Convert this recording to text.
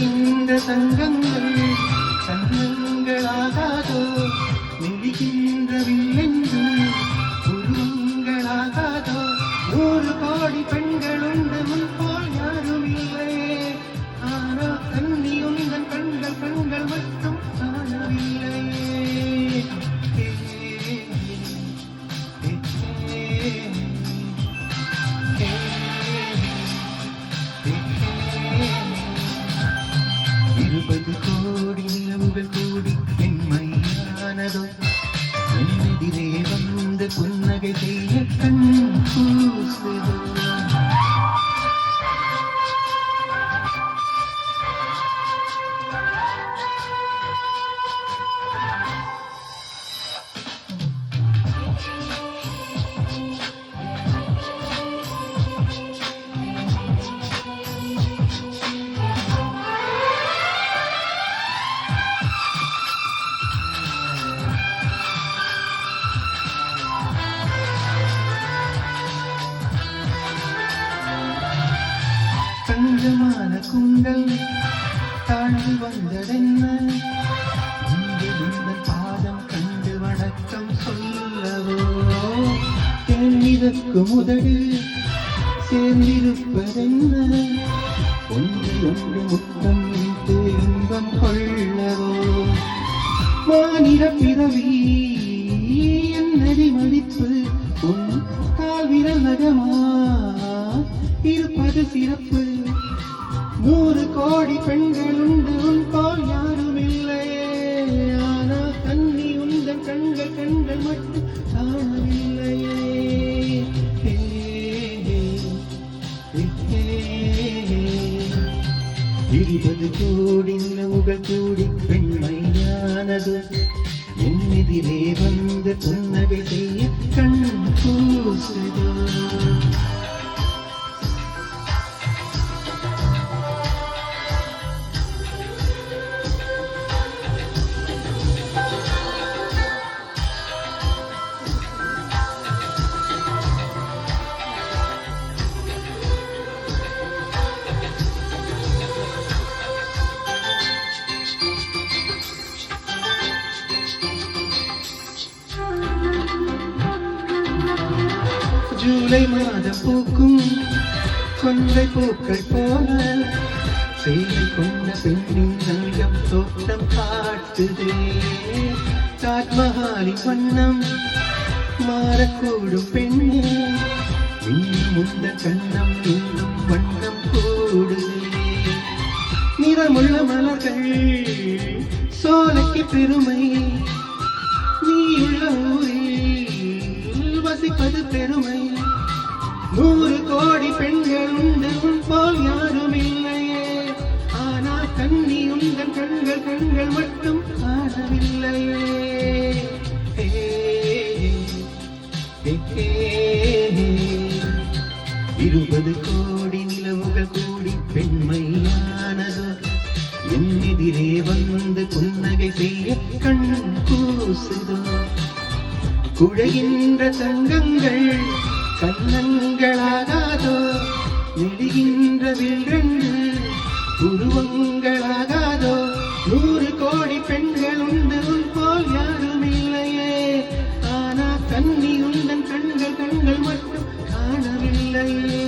குழைகின்ற தங்கங்கள் கண்ணங்களாகாதோ நெளிகின்ற வில்லென்று உருவங்களாகாதோ 100 கோடி பெண்கள் உண்டு முன் போல் யாரும் இல்லையே ஆனா கண்ணி உந்தன் கண்கள் கண்கள் மட்டும் காணவில்லையே இருபது கோடி நிலவுகள் கூடி பெண்மையானதோ எதிரே வந்து புன்னகை செய்ய கண் கூசுதோ தஞ்சமான குண்டல் தாழ்ந்து வந்ததென்ன உங்கள் பாதம் கண்டு வணக்கம் சொல்லவோ தேன்மிதற்கு முதடு சேர்ந்திருப்பதென்ன ஒன்று ஒன்று முத்தம் வைத்து இன்பம் கொள்ளவோ மாநில பிறவி என்னடி மதிப்பு உன் கால் விரல் நகமா இருப்பது சிறப்பு 100 கோடி பெண்கள் உண்டு உன் போல் யாரும் இல்லையே ஆனா கண்ணி உந்தன் கண்கள் கண்கள் மட்டும் காணவில்லையே 20 கோடி நிலவுகள் கூடி பெண்மையானது என் எதிரே வந்து புன்னகை செய்ய கண் கூசுதோ ஜூலை மாதம் பூக்கும் கொன்றை பூக்கள் போல செய்தி கொண்ட பெண்ணின் நல்கம் தோட்டம் காட்டுதே தாஜ்மஹாலின் வண்ணம் மாறக்கூடும் பெண்ணே முந்த கண்ணம் இன்னும் வண்ணம் கூடுதே நிறமுள்ள மலர்கள் சோலைக்கு பெருமை நீயுள்ள ஊரில் வசிப்பது பெருமை 100 கோடி பெண்கள் உண்டு உன் போல் யாரும் இல்லையே ஆனா கண்ணி உந்தன் கண்கள் கண்கள் மட்டும் காணவில்லையே 20 கோடி நிலவுகள் கூடி பெண்மையானதோ என் எதிரே வந்து புன்னகை செய்ய கண் கூசுதோ குழைகின்ற தங்கங்கள் கண்ணங்களாகாதோ நெடுகின்ற வில்கள் உருவங்களாகாதோ 100 கோடி பெண்கள் உண்டு உன் போல் யாரும் இல்லையே ஆனா கண்ணி உந்தன் கண்கள் கண்கள் மட்டும் காணவில்லையே